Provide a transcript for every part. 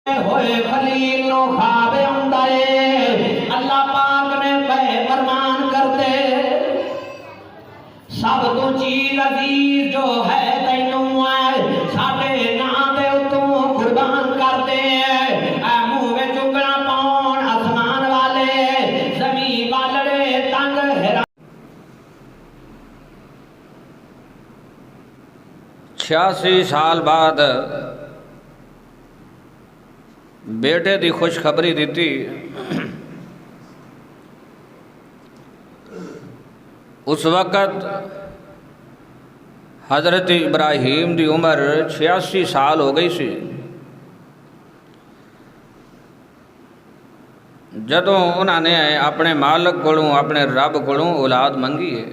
होए खलील नो खाबे आंदा है अल्लाह पाक ने पे फरमान करते सब तो चीज अजीज जो है तैनू है साडे नां दे उतों कुर्बान करते ऐ मुंह विच उंगला पाउण आसमान वाले जमीन वालड़े तंग हैरा 86 साल बाद बेटे की खुशखबरी दी। उस वक़्त हज़रत इब्राहीम की उम्र 86 साल हो गई सी जदों उन्होंने अपने मालक कोलों अपने रब कोलों औलाद मंगी है।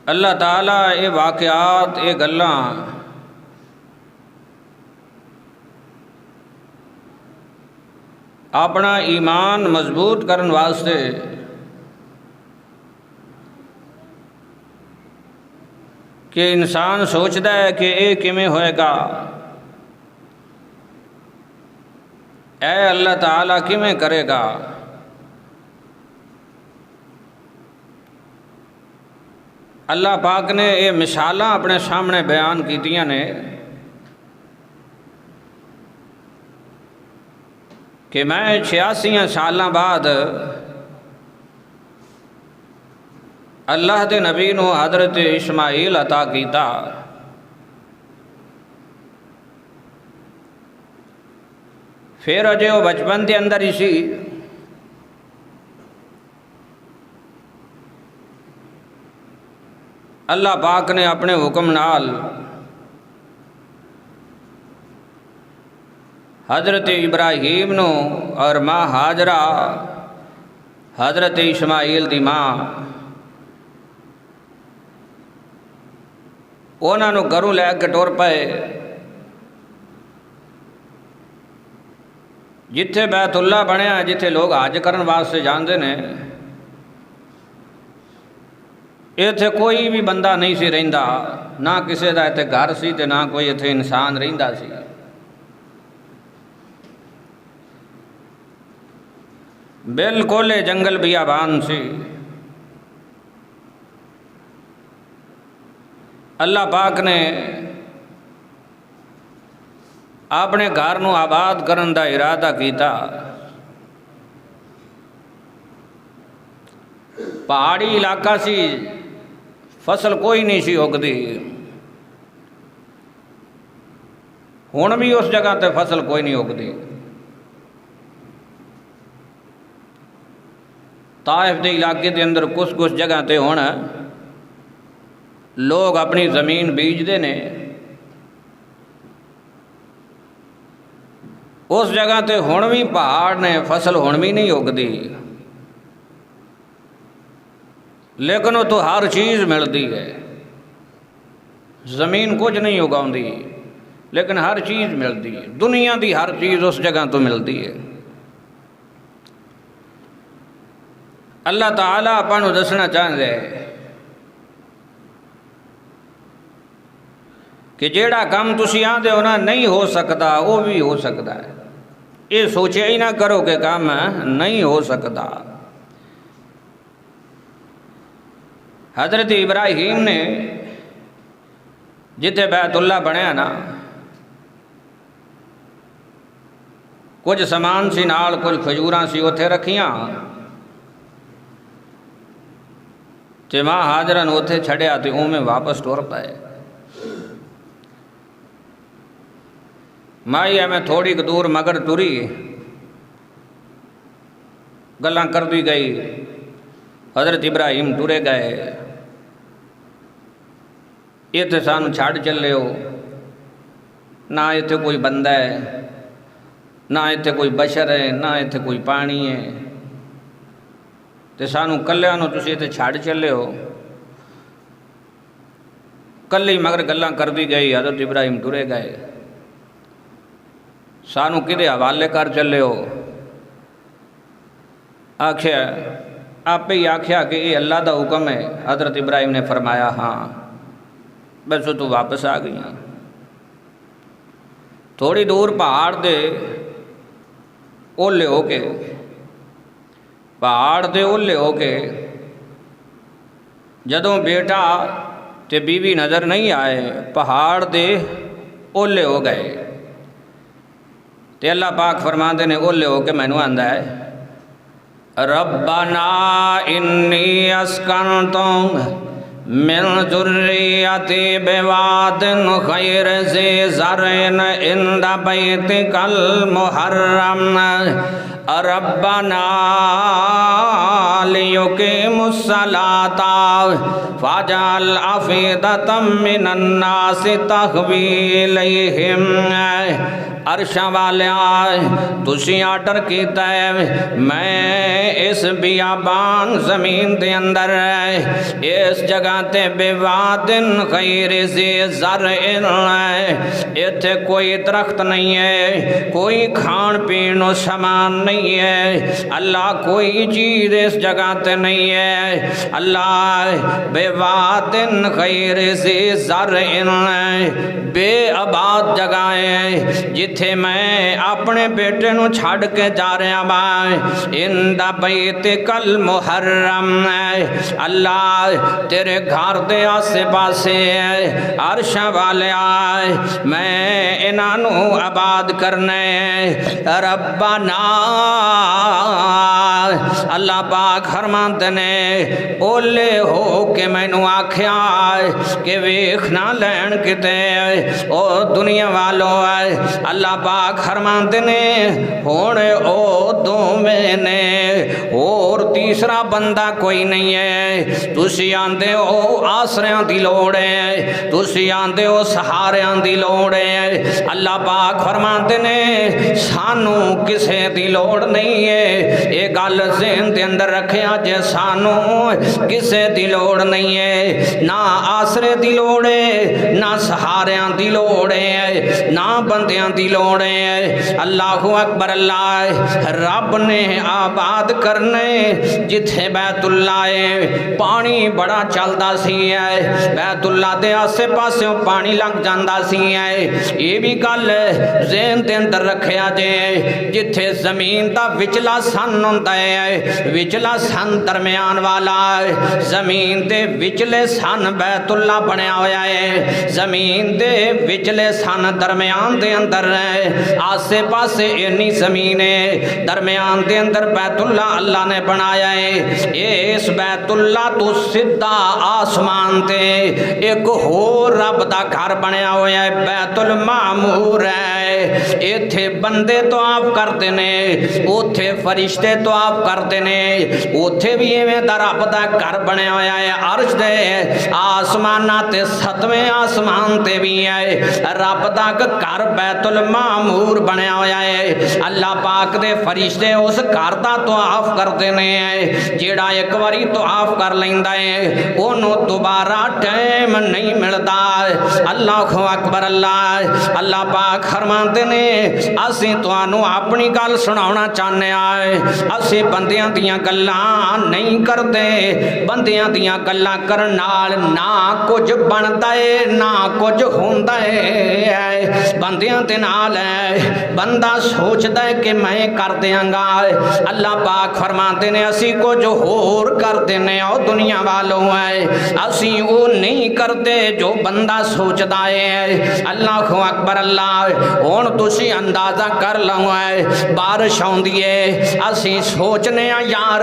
अल्लाह ताला ये वाक़यात ये गल्लां अपना ईमान मजबूत करने वास्ते कि इंसान सोचता है कि ये किमें होएगा, ऐ अल्लाह ताला किमें करेगा। अल्लाह पाक ने ये मिसालां अपने सामने बयान कीतियां ने कि मैं 86 साल बाद अल्लाह के नबी नूं हज़रत इस्माइल अता कीता। फिर अजे वो बचपन के अंदर ही सी। अल्लाह पाक ने अपने हुक्म नाल हज़रत इब्राहीम नूं और माँ हाजरा हज़रत इस्माइल की माँ उन्होंने घरों लैके टुर पे जिथे बैतुल्ला बनया जिथे लोग हज करन वास्ते जाते ने। इत्थे कोई भी बंदा नहीं सी रहिंदा, ना किसी का इत्थे घर सी ते ना कोई इत्थे इंसान रहिंदा सी। बिल्कुल जंगल बियाबान सी। अल्लाह पाक ने अपने घर नूं आबाद करन दा इरादा कीता। पहाड़ी इलाका सी, फसल कोई नहीं सी उगदी। हुण भी उस जगह ते फसल कोई नहीं उगदी। ताइफ के इलाके के अंदर कुछ जगह ते हुण लोग अपनी ज़मीन बीजते ने। उस जगह ते हुण भी पहाड़ ने, फसल हुण भी नहीं उगदी, लेकिन वो तो हर चीज़ मिलती है। ज़मीन कुछ नहीं उगाउंदी लेकिन हर चीज़ मिलती है। दुनिया की हर चीज़ उस जगह तो मिलती है। अल्लाह ताला आपां नूं दसना चाहते हैं कि जेड़ा काम तुसीं आंदे हो ना नहीं हो सकता, वो भी हो सकता है। ये सोचिया ही ना करो कि काम नहीं हो सकता। हज़रत इब्राहीम ने जिथे बैतुल्ला बनया ना, कुछ समान सी नाल कुछ खजूरां सी उत्थे रखियां ते माँ हाजरा ने उत्थे छड़िया ते उमें वापस टुर पाए। माई एवं थोड़ी दूर मगर टुरी, गल्लां करदी गई। हज़रत इब्राहीम टुरे गए। इत्थे सानू छड़ चले हो, ना इत्थे कोई बंदा है, ना इत्थे कोई बशर है, ना इत्थे कोई पानी है, ते सानू कल्लियां नूं तुसीं इत्थे छड़ चले हो। कल्ली मगर गल्लां करदी गई। हज़रत इब्राहीम टुरे गए। सानू किदे हवाले कर चले हो? आख्या आपे ही आख्या कि ये अल्लाह का हुक्म है। हज़रत इब्राहीम ने फरमाया हाँ, बस तो वापस आ गई। थोड़ी दूर पहाड़ दे ओले हो के पहाड़ दे ओले हो के जदों बेटा ते बीवी नज़र नहीं आए, पहाड़ दे ओले हो गए। ते अल्लाह पाक फरमाते ने ओले हो के मैनू आंदा है, रब्बना इन्नी अस्कनतु मिन ज़ुर्रियती बिवादिन ग़ैरि ज़ी ज़रइन इंद बैतिकल मुहर्रम रब्बना लियुक़ीमुस्सलाता फ़जअल अफ़ीदतम मिनन नासि तहवी इलैहिम। अरशां वालिया तुसीं आर्डर कीता है, मैं इस बियाबान ज़मीन के अंदर इस जगह ते बेवादिन ग़ैरि ज़ी ज़रइन, इत्थे कोई दरख्त नहीं है, कोई खान पीन का सामान नहीं है, अल्लाह कोई चीज़ इस जगह ते नहीं है। अल्लाह बेवादिन ग़ैरि ज़ी ज़रइन, बेआबाद जगह है जिथे मैं अपने बेटे नू छड़ के जा रहा वा। इंद बैतिकल मुहर्रम, अल्लाह तेरे घर दे आसे पासे अरशां वाले मैं इन्हां आबाद करने। रब्बना अल्लाह पाक फरमाते ने ओले हो के मैनू आख्या कि वेख ना लैन किते ओ दुनिया वालों। अल्लाह पाक फरमाते ने हुण ओ दोवें ने, और तीसरा बंदा कोई नहीं है। तुसी आंदे हो आसरियां दी लोड़ है, तुसी आंदे हो सहारियां दी लोड़ है। अल्लाह पाक फरमाते ने सानू किसे दी लोड़ नहीं है। ये गल ज़हन दे अंदर रखिया जे सानू किसे दी लोड़ नहीं है, ना आसरे दी लोड़ है, ना सहारियां दी लोड़ है, ना बंदियां दी लोड़ है। अल्लाहु अकबर। अल्लाह रब ने आबाद करने जिथे बैतुल्ला है पानी बड़ा चलता सी है, बैतुल्ला दे आसे पासों पानी लग जाता सी है। ये भी गल ज़हन दे अंदर रखिया जे जिथे जमीन का विचला सन होंदा है, विचला सन दरम्यान वाला, जमीन दे विचले सन बैतुल्ला बनया होया है। जमीन दे विचले सन दरम्यान दे अंदर आसे पासे इन्नी जमीन है, दरम्यान दे अंदर बैतुल्ला अल्लाह ने बनाया है। इस बैतुल्ला तो सीधा आसमान ते एक होर रब दा घर बनया होया है, बैतुल मामूर है। इत्थे बंदे तो आप करते ने, उथे फरिश्ते तो आप करते ने, उथे भी इवें दा रब दा घर बनया होया है। अर्श दे आसमाना ते सतवें आसमान ते भी है रब दा घर बैतुल मामूर बनया होया है। अल्लाह पाक दे फरिश्ते उस घर दा तवाफ करते ने, जेड़ा एक बारी तवाफ कर लैंदा है ओनू दोबारा टाइम नहीं मिलता। अल्लाह अकबर। अल्लाह पाक फरमाते ने असीं तुहानू अपनी गल सुनाउणा चाहने आए, असीं बंदियां दियां गल्लां नहीं करते, बंदियां दियां गल्लां करन नाल ना कुछ बनदा है ना कुछ हुंदा है। बंदियां दे नाल बंदा सोचता है कि मैं कर देंगा, अल्लाह पाक फरमाते ने असी कुछ होर कर देने ओ दुनिया वालों है, असी वो नहीं करते जो बंदा सोचता है। अल्लाह अकबर। अल्लाह हुण तुसी अंदाजा कर लो है बारिश आउंदी है, असी सोचने यार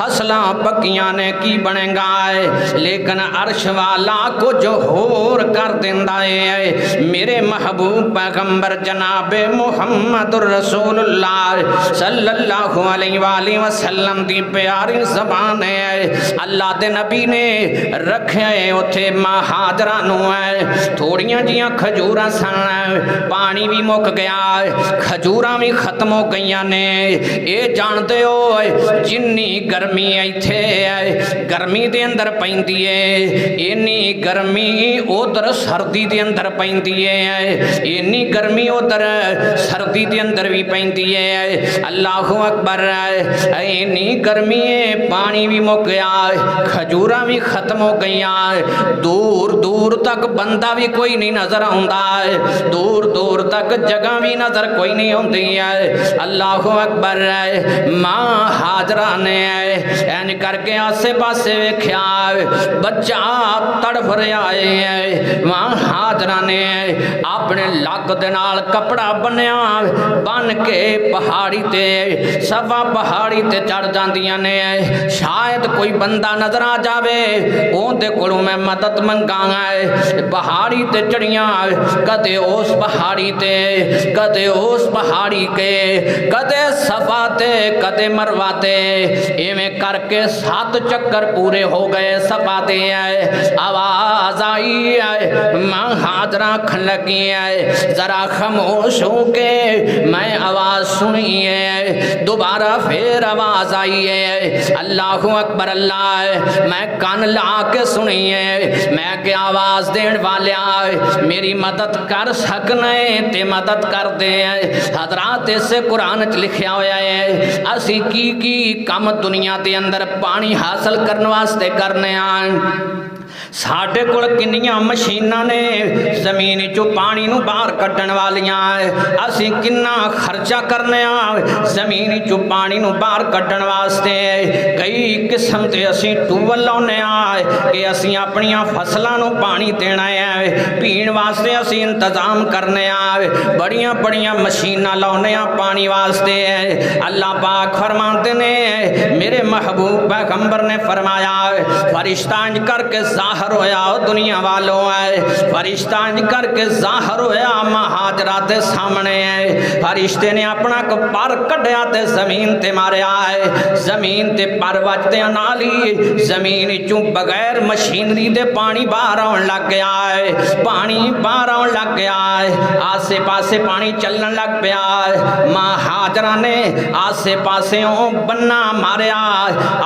फसलां पक्कियां ने की बनेगा, लेकिन अर्श वाला कुछ होर कर देंदा है। मेरे महबूब पैगंबर जनाबे मुहम्मदुर रसूलुल्लाह सल्लल्लाहु अलैहि वसल्लम दी प्यारी ज़बान है। अल्लाह दे नबी ने रखे उथे महाजरा नू थोड़ियां जियां खजूरां सन, पानी भी मुक गया, खजूरां भी खत्म हो गई ने। ये जानते हो जिन्नी गर्मी इत्थे गर्मी दे अंदर पैंदी है, इन्नी गर्मी उधर सर्दी दे अंदर पैंदी है, इन्नी गर्मी उधर सर्दी दे अंदर भी पैंदी है। अल्लाह अकबर। इन्नी गर्मी है पानी भी मुक गया, खजूरां भी खत्म हो गई, दूर दूर तक बंदा भी कोई नहीं नजर आउंदा, दूर दूर दूर तक जगह भी नजर कोई नहीं होती है। अल्लाह अकबर है। मां हाजरा ने एन करके आसे पासे वेख्या, बच्चा तड़फ रहा है। मां हाजरा ने अपने लक दे नाल कपड़ा बनिया, बन के पहाड़ी ते सवा पहाड़ी ते चढ़ जांदियां ने। शायद कोई बंदा नजर आ जावे, उहदे कोलों मैं मदद मंगांगा। पहाड़ी ते चढ़िया, कदे उस पहाड़ी ते, कदे उस पहाड़ी के, कदे सफा ते, कदे मरवा ते, इवें करके 7 चक्कर पूरे हो गए सफा ते। आवाज आई है, मां हाजरा आखन लगी है, जरा खामोश हो के मैं आवाज सुनी है। दोबारा फिर आवाज आई है, अल्लाह अकबर अल्लाह। मैं कान ला के सुनी है। मैं के आवाज देने वाले मेरी मदद कर सकने ते मदद कर दे। हजरात इस कुरान च लिखा होया है, असी की काम दुनिया के अंदर पानी हासिल करने वास्ते करने साढ़े कोल किन्नियां मशीनां ने जमीन चो पानी नूं बाहर कड्ढण वालियां। असी किन्ना खर्चा करने जमीन चो पानी नूं बाहर कड्ढण वास्ते। कई किस्म के असी टूबल लाउने कि असी अपनियां फसलां नूं पानी देना है, पीण वास्ते असी इंतजाम करने बड़ियां बड़ियां मशीनां लाउने पानी वास्ते। अल्लाह पाक फरमाते ने, मेरे महबूब पैगंबर ने फरमाया, फरिश्ता इंज करके जाहिर होया दुनिया वालों है, फरिश्ता इंज करके जाहिर होया महाजरा दे सामने है। फरिश्ते ने अपना पर कढ़िया ते जमीन ते मारिया है। जमीन ते पर वजदे नाल ही जमीन चों बगैर मशीनरी दे पानी बाहर आउण लग गया है। पानी बाहर आउण लग गया है, आसे पासे पानी चलण लग पिया है। महाजरा ने आसे पासेओं बन्ना मारिया,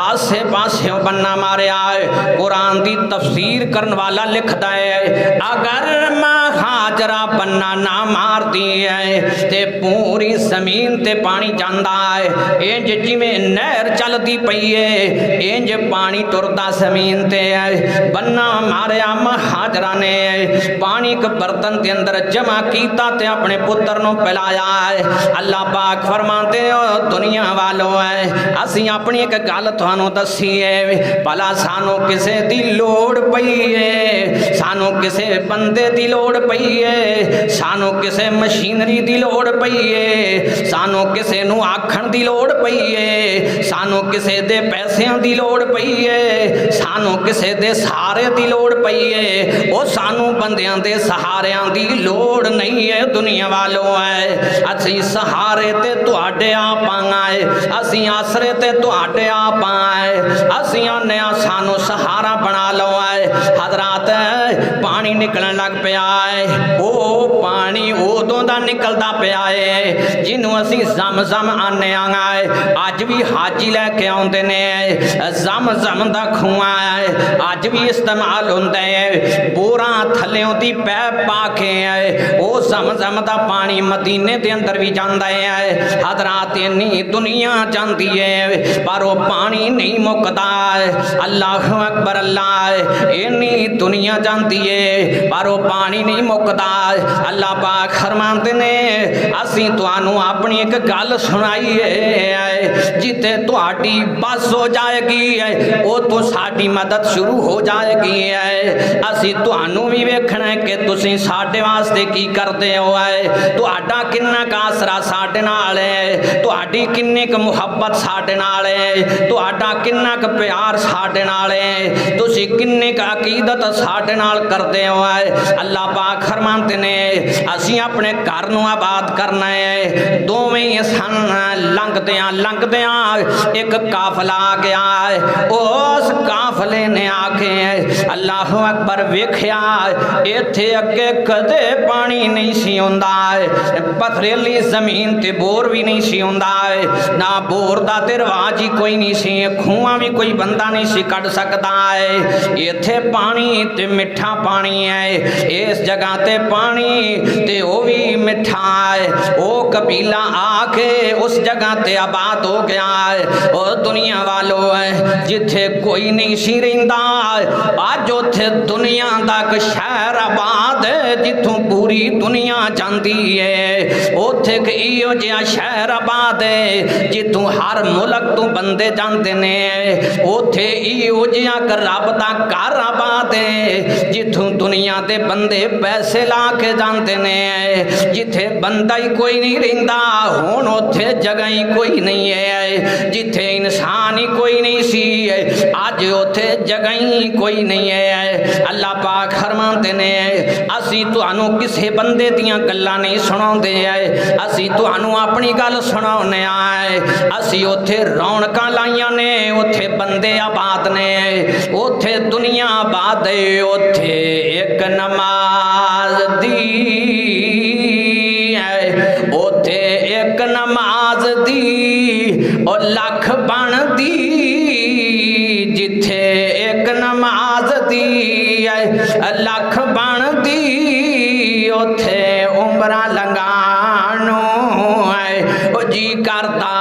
आसे पासेओं बन्ना मारिया है। कुरान दी तफसीर करने वाला लिखता है, अगर महाजरा बन्ना ना मारती है ते पूरी जमीन ते पानी जांदा है। इंज जिवें नहर चलती पई है, इंज पानी तुरदा जमीन ते है। बन्ना मारिया महाजरा ने, पानी एक बर्तन के अंदर जमा कीता ते अपने पुत्र नूं पिलाया है। अल्लाह पाक फरमाते हो, दुनिया वालों है, असी अपनी एक गल तुहानूं दसी है, भला सानू किसे दी लोड़ पई है, सानू किसे बंदे दी लोड़ पई है, सानू किसे मशीनरी दी लोड़ पई है, सानू किसे नू आखण दी लोड़ पई है, सानू किसे दे पैसिਆਂ दी लोड़ पई है, सानू किसे दे सहारे दी लोड़ पई है। वो सानू बंदियां दे सहारियां दी लोड़ नहीं है दुनिया वालों है। असी सहारे ते तुहाडे आप आए, असी आसरे ते तुहाडे आप आए, असी आने सानू सहारा बना लो है। हजरात पानी निकलन लग पिया है, वो पानी उदों दा निकलदा पिया है जिन्हों असी जम जम आने है। अज भी हाजी लैके आउंदे ने, जम जम दा खूआ है अज भी इस्तेमाल होंदा है। बोरा थल्लों दी पैप पा के वो जम जम दा पानी मदीने दे अंदर भी जांदा है। हजरात इन्नी दुनिया जांदी है पर वो पानी नहीं मुकदा। अल्लाह अकबर अल्लाह, इन्नी दुनिया जांदी है पर वो पानी नहीं मुकदा। अल्लाह पाक फरमाते ने, असी तुहानू अपनी एक गल सुनाई है, जिते तुहाडी बस हो जाएगी है वो तो साडी मदद शुरू हो जाएगी है। असी तुहानू भी वेखना है कि तुसी साडे वास्ते की करदे हो है, तुहाडा किन्ना का आसरा साडे नाल है, तुहाडी किन्नी क मुहब्बत साडे नाल है, तुहाडा किन्ना क प्यार साडे नाल है, तुसी किन्नी क अकीदत साडे नाल करदे हो है। अल्लाह पाक फरमाते ने, असी अपने घर नूं आबाद करना है। दोवें सन लंघदियां एक काफला आ गया है। उस काफले ने आके अल्लाह अकबर वेख्या, इत्थे अगे कदे पानी नहीं सी हुंदा, पथरेली जमीन ते बोर भी नहीं सी हुंदा, ना बोर दा ते रिवाज ही कोई नहीं सी, खूहां भी कोई बंदा नहीं सी कढ सकदा है। इत्थे पानी ते मिठा पानी पानी है, इस जगह ते पानी ते वो भी मिठा है। वो कबीला आके उस जगह ते आबाद हो गया है। और दुनिया वालों है जिथे कोई नहीं सी रहिंदा, अज उथे दुनिया दा एक शहर आबाद है जिथों पूरी दुनिया जाती है। उथे इहो जिहा शहर आबाद है जिथों हर मुल्क तो बंदे जाते ने। उथे इहो जिहा रब दा घर आबाद है जिथों दुनिया दे बंदे पैसे ला के जाते ने। जिथे बंदा ही कोई नहीं रहिंदा, हुण उथे जगह ही कोई नहीं है। जिथे इंसान ही कोई नहीं सी, अज उथे जगह ही कोई नहीं है। अल्लाह पाक फरमाते ने असी तुहानू किसी बंदे दियां गल्लां नहीं सुणाउंदे, असी तुहानू अपनी गल सुणाउने आए। असी उथे रौनकां लाइयां ने, उथे बंदे आबाद ने, उथे दुनिया आबाद है। उथे एक नमाज दी है, उथे एक नमाज दी और लख बन दी। जिथे एक नमाज दी है लख बन दी, उथे उम्र लंघाणो है ओ जी करता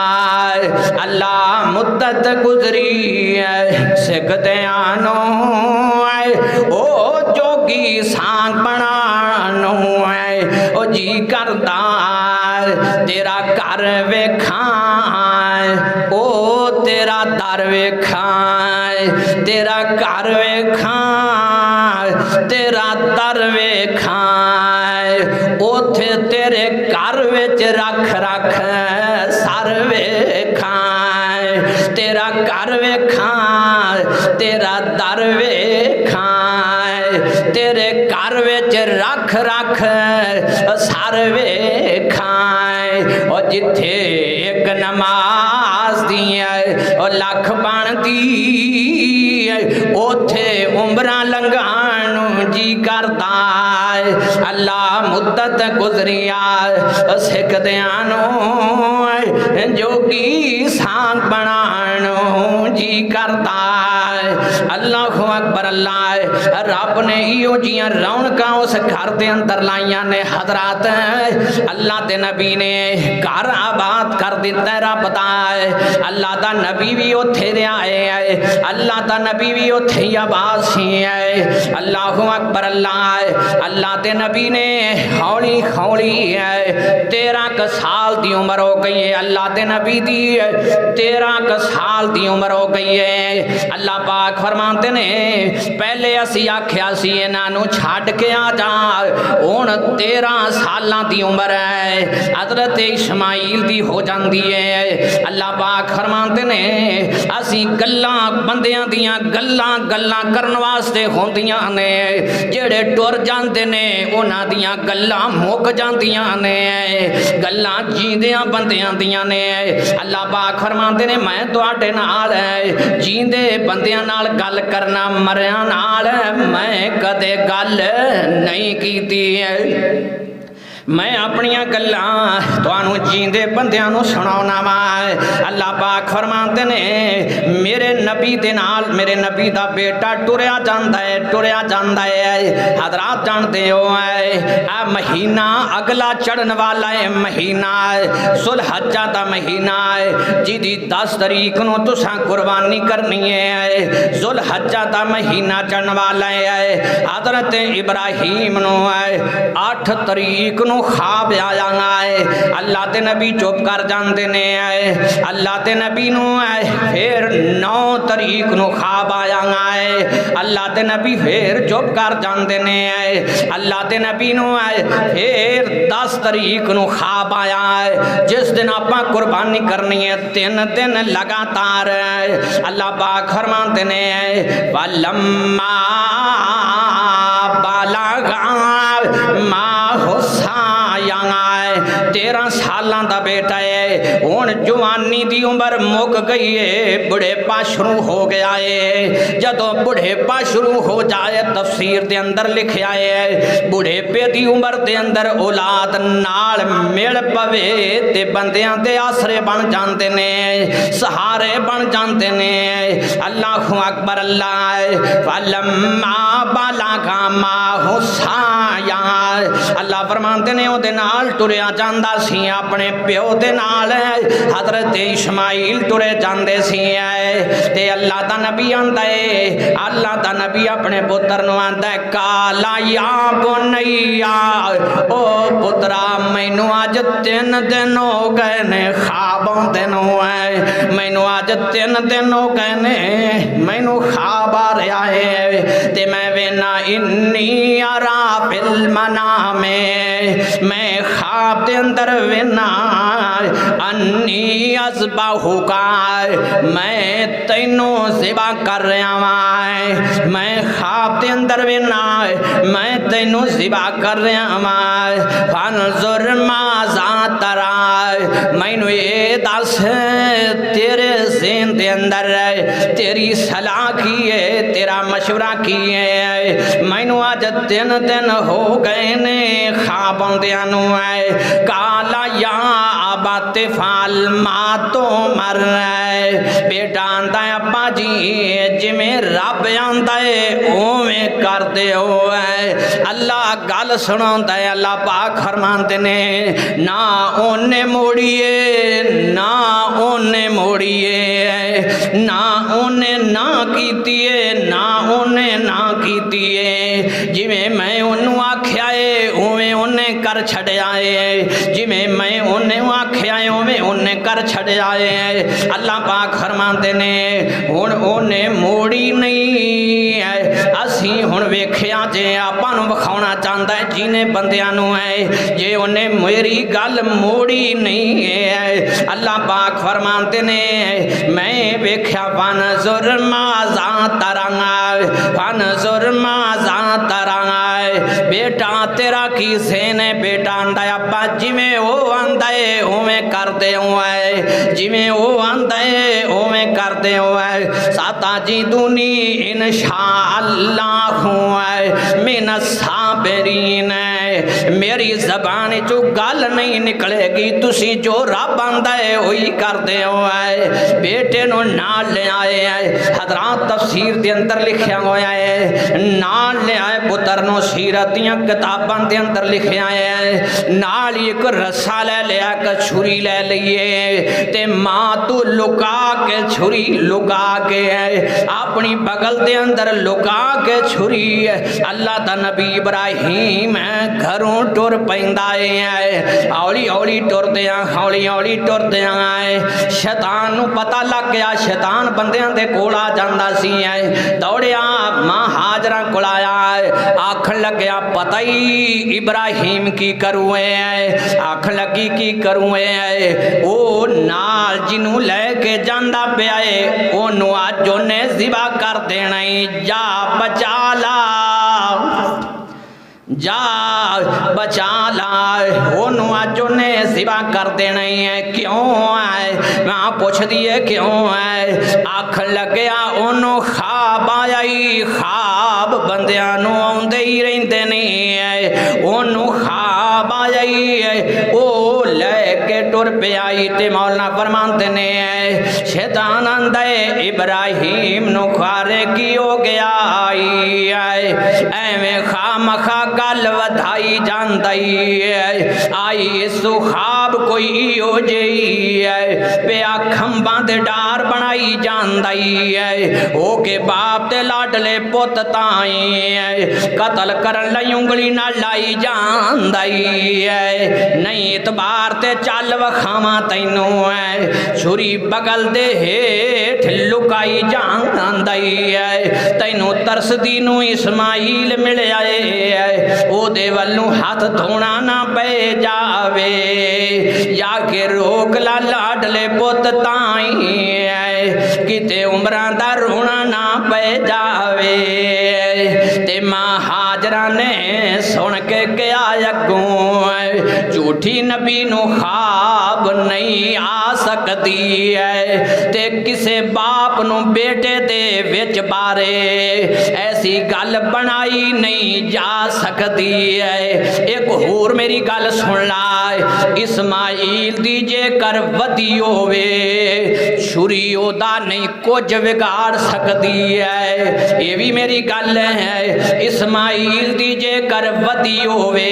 है। अल्लाह मुद्दत गुजरी है सिखदयानो है, ओ जोगी सांग बनानो है ओ जी करता है। तेरा घर वेखा ओ तेरा दर वेखा, तेरा घर वेखा तेरा दर वेखा। उथे तेरे घर विच रख रख सर वेखा, तेरा घर वेखा तेरा दर वेखा। तेरे घर विच रख रख सर वेखा। और जिथे एक नमाज दी है और लख बनती, उथे उम्र लंघाणू जी करता है। अल्लाह मुद्दत गुजरिया सिखदयानो जोगी सांग बनाणू जी करता है। अल्लाह अकबर। अल्लाह रब ने इहो जियां रौनकां उस घर दे अंदर लाइयां ने। हजरात अल्लाह दे नबी ने घर आबाद कर दिता रब दा। अल्लाह दा नबी भी उत्थे रहा है, अल्लाह दा नबी भी उत्थे ही आबाद सी है। अल्लाह अकबर। अल्लाह दे नबी ने हौली हौली 13 साल दी उम्र हो गई है। अल्लाह दे नबी दी 13 साल दी उम्र हो गई है। अल्लाह पाक फरमाते ने पहले असी आख्या सी इन्हां नूं छड्ड के आ जा, हुण 13 सालां दी उम्र है। हजरत इस्माइल दी हो जाती है। अल्लाह पाक फरमाते ने असी गल्लां बंदियां दियां गल्लां गल्लां करन वास्ते होंदियां ने, जेड़े टुर जांदे ने उन्हां दियां गल्लां मुक जांदियां ने, गल्लां जींदियां बंदियां दियां ने। अल्लाह पाक फरमाते ने मैं तुहाडे नाल जींदे बंदियां नाल गल करना, मरियां नाल मैं कदे गल नहीं कीती है। मैं अपनियां गल्लां तुहानू जींदे बंदियां नू सुणाउणा वा। अल्लाह पाक फरमाते ने मेरे नबी दे नाल मेरे नबी दा बेटा टुरिया जांदा है, टुरिया जांदा है। हजरात जानते हो आ महीना अगला चढ़न वाला है, महीना सुलहज्जा दा महीना है, जिदी 10 तारीख नू तुसां कुर्बानी करनी है। जुलहज्जा दा महीना चढ़न वाला है। हजरत इब्राहीम नू 8 तारीख नू ख्वाब आया है। अल्लाह दे नबी चुप कर जाते ने। अल्लाह दे नबी नू फिर 9 तारीख नू ख्वाब आया है। अल्लाह दे नबी फिर चुप कर जाते ने। अल्लाह दे नबी नू फिर 10 तारीख नू ख्वाब आया है, जिस दिन आपां कुर्बानी करनी है। 3 दिन लगातार अल्लाह पाक फरमाते ने वलम्मा बालगा मा हुसाया है 13 साल का बेटा है हुण जवानी दी उम्र मुक गई है बुढ़ेपा शुरू हो गया है जदों बुढ़ेपा शुरू हो जाए तफसीर दे अंदर लिखा है बुढ़ेपे दी उम्र दे अंदर औलाद नाल मिल पवे ते बंदियां दे आसरे बन जाते ने सहारे बन जाते ने अल्लाहु अकबर अल्लाह फलम्मा बलगा माहु साया अल्लाह फरमाते ने ओदे नाल टुरिया जांदा सी अपने प्यो दे नाल हजरत इस्माइल टुरे जांदे सी ते अल्लाह दा नबी आंदा है अल्लाह दा नबी अपने पुत्र नु आंदा है काला या बुनैया ओ पुत्रा मैनू अज 3 दिन हो गए ने ख्वाब आउंदे नु है मैनू अज 3 दिन हो गए ने मैनू ख्वाब आ रहा है ते मैं वेना इन्नी अरा फिल मनामे मैं ख्वाब दे अंदर वेना अन्नी अज़बाहु का मैं तैनू ज़िबा कर रहा वां मैं ख्वाब दे अंदर वेना मैं तैनू ज़िबा कर रहा वां फनजुर माज़ा तरा मैनू ये दस तेरे ज़हन दे अंदर तेरी सलाह की है तेरा मशवरा की है मैनू अज 3 दिन हो गए ने ख्वाब आउंदियां नू है काला या आबाते फाल मां तो मर बेटा आंदा है अब्बा जी जिमें रब आंदा है उवें कर दिओ अल्लाह गल सुनांदा है अल्लाह पाक फरमांदे ने ना ओने मोड़िए ना ओने मोड़िए ना ओने ना कीतीए ना ओने ना कीतीए जिमें मैं ओनू आख्या है उवें ओने कर छड़िया है जिमें मैं ओने आख्या है उवें ओने कर छड़िया है अल्लाह पाक फरमांदे ने हुण ओने मोड़ी नहीं है असी हुण वेखिया जे आपां नूं विखाउणा चाहता है जिन्हें बंदियां नूं है जे ओने मेरी गल मोड़ी नहीं है अल्लाह पाक फरमांदे ने मैं वेख्या फनजुर माज़ा तरांगा फनजुर माज़ा तरांगा बेटा तेरा की सेन है बेटा आंदा अब्बा जिमें वो आंदा है उवें करते है जिमें वो आंदा है उवें करते है साता जी दूनी इंशाअल्लाह मिन साबिरीन मेरी जबान चो गल नहीं निकलेगी तुसी जो रब आंदा है वही करते हो बेटे नो नाल ले आए हजरात तफसीर दे अंदर लिखा होया है नाल ले आए पुत्र नो सीरत दियां किताबां दे अंदर लिखा है नाल एक रस्सा ले लिया एक छुरी ले लिए ते मां तू लुका के छुरी लुका के अपनी बगल दे अंदर लुका के छुरी अल्लाह दा नबी इब्राहिम घरों टुर पैंदा है हौली हौली टुरदे हौली हौली टुरदे शैतान नूं पता लग गया शैतान बंदियां दे कोल आ जांदा सी दौड़िया मां हाजरा कोल आया आखन लग्या पता ही इब्राहिम की करूँ आख लगी की करूँ ओ नाल जिनू लैके जांदा पिया ओनू अज ओने ज़िबा कर देना जा बचा ला जा बचा ला ओनू अज ओने ज़िबा कर देना है क्यों है मां पुछ दिए क्यों है आख लग्या ओनू ख्वाब आया ही ख्वाब बंदियां नूं आउंदे ही रहिंदे नहीं ओनू ख्वाब आया ही ओ लैके टुर पिया ते मौलाना फरमांदे ने शैतान आंदा है इब्राहिम नूं खारे की हो गया एवें खामखा गल वधाई जांदी आई सो ख्वाब कोई हो जई पिया खंबां दे डार बनाई जांदी हो के बाप ते लाडले पुत ताई कतल करन लई उंगली नाल लाई जांदी नहीं इतबार ते चल वखावां तैनू छुरी बगल दे हेठ लुकाई जांदी तैनू तरसदी नू इस्माइल मिलिया ओदे वल्लों हाथ धोना ना पै जावे जाके रोक ला लाडले पुत ताई किते उमरां दा रोना ना पै जावे ते मां हाजरा ने सुन के क्या अगों झूठी नबी नू ख्वाब नहीं आ सकती है, ते किसे बाप नू बेटे दे विच बारे ऐसी गल बनाई नहीं जा सकती है। एक होर मेरी गल सुन ला, इस्माइल दी जेकर वधी होवे छुरी ओदा नहीं कुछ बिगाड़ सकती है। ये भी मेरी गल है, इस्माइल दी जेकर वधी होवे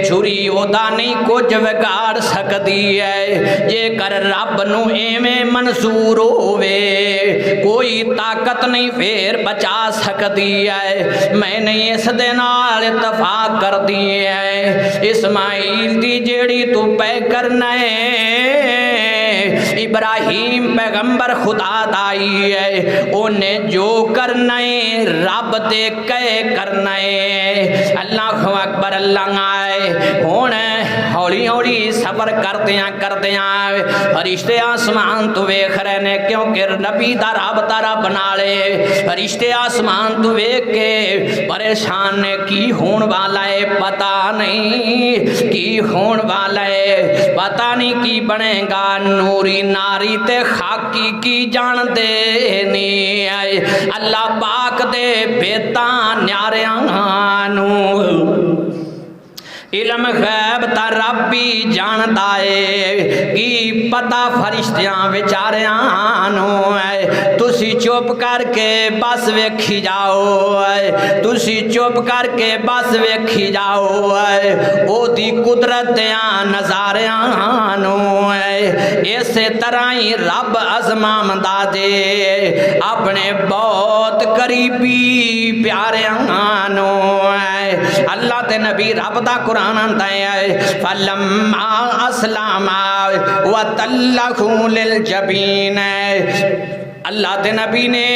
छुरी ओदा नहीं कुछ बिगाड़ सकती है। जेकर रब नू एवें मंसूर होवे कोई ताकत नहीं फिर बचा सकती है। मैं नहीं इस दे नाल इत्तफाक करदी है। इस्माइल दी जेड़ी तू पै करना है, इब्राहिम पैगंबर खुदा दाई है, ओने जो करना है रब दे कहे करना है। अल्लाह अकबर अल्लाह आए हुण हौली हौली सफर करदियां फरिश्ते आसमान तो वेख रहे ने, क्योंकि नबी दा रब तारा बना ले। फरिश्ते आसमान तो वेख के परेशान ने, की होने वाला है पता नहीं, की होने वाला है पता नहीं, की बनेगा। नूरी नारी ते खाकी की जानदे नहीं आए, अल्लाह पाक दे बेता न्यारियां नू इल्म गैब ता रब भी जानता है, की पता फरिश्तियां बेचारियां नू है। तुसी चुप करके बस वेखी जाओ, तुसी चुप करके बस वेखी जाओ ओदी कुदरत दियां नज़ारियां नू है। इसे तरह ही रब अज़मांदा जे अपने बहुत करीबी प्यारियां नू है। अल्लाह ते नबी रब दा कुरान आंदा है, फलम्मा अस्लमा व तल्लहु लिल जबीन। अल्लाह के नबी ने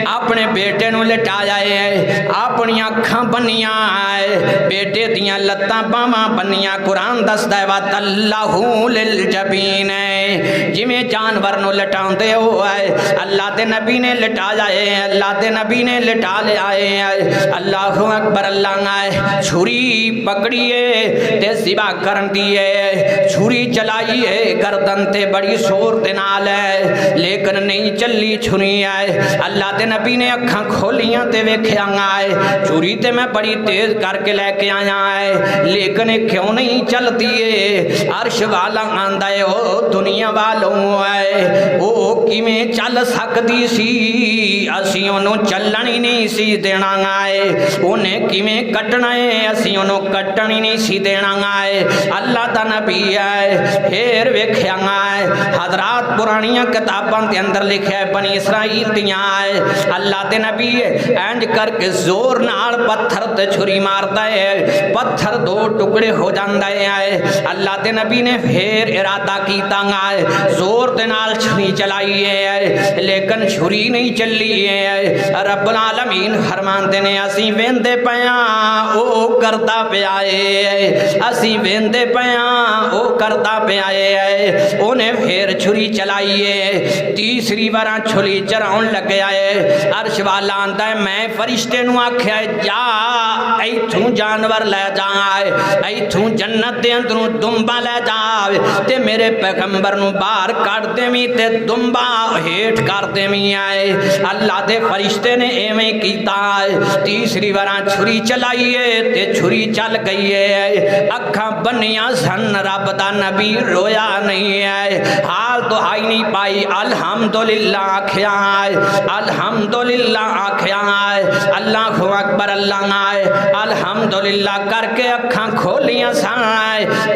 अपने बेटे नू लिटाया है, अपनी अखां बनिया है, बेटे दियां लत्तां बावां बनिया। कुरान दसदा है वतल्लहु लिल जबीन, जिवें जानवर नू लिटाउंदे हो है अल्लाह के नबी ने लिटाया है, अल्लाह के नबी ने लिटा लिया है। अल्लाहु अकबर अल्लाह है। छुरी पकड़िए ते सिवा करन दी है, छुरी चलाई है गर्दन ते बड़ी जोर दे नाल है, लेकिन नहीं चली छुरी है। अल्लाह के नबी ने अखां खोलियां ते वेख्या है छुरी ते मैं बड़ी तेज करके लेके आया है, लेकिन क्यों नहीं चलती है। अर्श वाला आंदा है ओ दुनिया वालों है ओ किवें चल सकती सी, असीं ओनू चलण ही नहीं सी देना है, उन्हें किवें कटना है असीं ओनू कटण ही नहीं सी देना है। अल्लाह दा नबी है। फिर वेख्या है हजरात पुरानियां किताबां के अंदर लिखा है बनी इसराइल दियां है, अल्लाह दे नबी इंज करके जोर नाल पत्थर ते छुरी मारदा है, पत्थर दो टुकड़े हो जांदा है। अल्लाह दे नबी ने फिर इरादा कीता है जोर दे नाल छुरी चलाई है, लेकिन छुरी नहीं चली है। रब्बुल आलमीन फरमांदे ने असीं वेंदे पिया ओ करदा पिया है, असीं वेंदे पिया ओ करदा पिया है। उन्हें फिर छुरी चलाई है, तीसरी बार छुरी चराउन लग गया है। अर्श वाला आंदा है मैं फरिश्ते नू आख्या जा इथों जानवर लै जा, इथों जन्नत दे अंदरों दुंबा लै जा ते मेरे पैगंबर नू बाहर कढ देवीं ते दुंबा हेठ कर देवीं आए। अल्लाह दे फरिश्ते ने एवें कीता। तीसरी बार छुरी चलाई है ते छुरी चल गई है, अखां बनिया सन, रब दा नबी रोया नहीं है, हाल तो हाई नहीं पाई, अल्हम्दुलिल्लाह आख्या है, अल्हम्दुलिल्लाह आख्या है। अल्लाह अकबर अल्लाह है, अल्हम्दुलिल्लाह करके अखां खोलियां सन,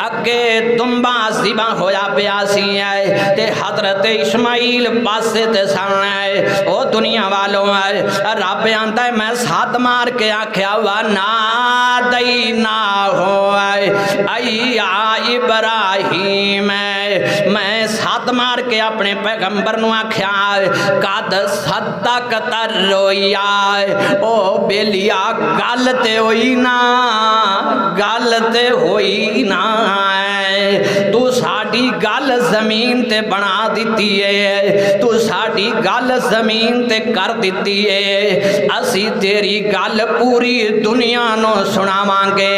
अगे दुंबा सिबा होया पिया सी है ते हजरत इस्माइल पासे ते सन है। ओ दुनिया वालों है रब आंदा है मैं साथ मार के आख्या वा ना दई ना हो अय्या इब्राहिम, मैं साथ मार के अपने पैगंबर नू आख्या कद सदक तर रोइया ओ बेलिया गल ते होई ना, गल ते होई ना, तू साडे साडी गल जमीन ते बना दिती है, तू साडी गल जमीन ते कर दिती है। असी तेरी गल पूरी दुनिया नो सुनावांगे,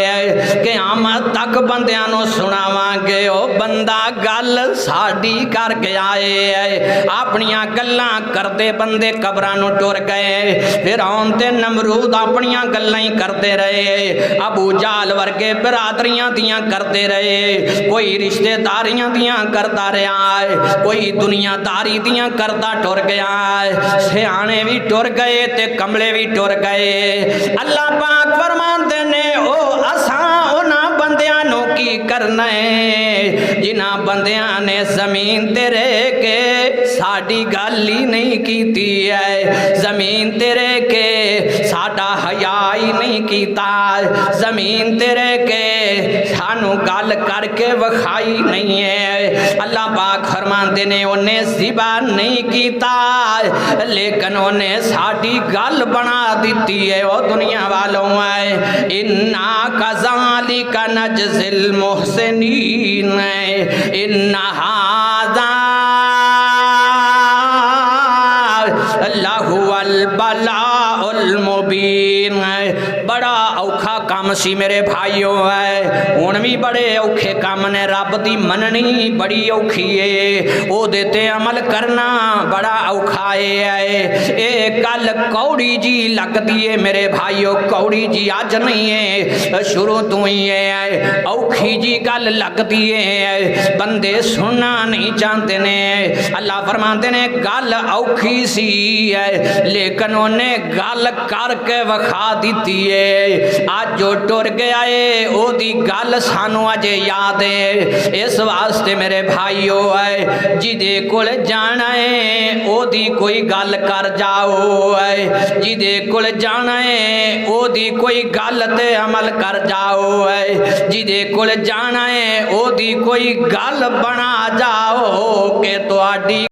क़यामत तक बंदियां नो सुनावांगे। ओ बंदा गल साडी करके आए है। अपनियां गल्लां करदे बंदे कब्रां नू टुर गए। फिरौन ते नमरूद अपनियां गल्लां ही करते रहे। अबू जाल वर्गे बरादरियां दियां करते रहे। कोई रिश्तेदारियां दियां करता रहा है, कोई दुनियादारी दियां करता टुर गया है। सियाने भी टुर गए ते कमले भी टुर गए। अल्लाह पाक फरमांदे ने ओ असां उन्हां बंदियां नू की करना है जिन्हां बंदियां ने जमीन ते रह के साडी गल ही नहीं कीती है, जमीन ते रह के साडा हया ही नहीं कीता, जमीन ते रह के सानू गल करके विखाई नहीं है। अल्लाह पाक फरमांदे ने उन्हें ज़िबा नहीं कीता लेकिन उन्हें साडी गल बना दिती है। ओ दुनिया वालों है, इन्ना कज़ालिका नजज़िल मुहसिनीन, इन्ना हाज़ा लहुवल बलाउल मुबीन। बड़ा औखा काम सी मेरे भाइयों है, हुण भी बड़े औखे काम ने। रब दी मननी बड़ी औखी है, ओदे ते अमल करना बड़ा औखा है। ये गल कौड़ी जी लगती है मेरे भाइयों, कौड़ी जी अज नहीं है, शुरू तो ही है। औखी जी गल लगती है, बंदे सुनना नहीं चाहते ने। अल्लाह फरमाते ने गल औखी सी है लेकिन उन्हें गल करके विखा दी है। आज जो टुर गया है ओदी गल सानू अजे याद है। इस वास्ते मेरे भाइयों है, जिदे कोल जाना है ओदी कोई गल कर जाओ है, जिदे कोल जाना है ओदी कोई गल ते अमल कर जाओ है, जिदे कोल जाना है ओदी कोई गल बना जाओ के तुहाडी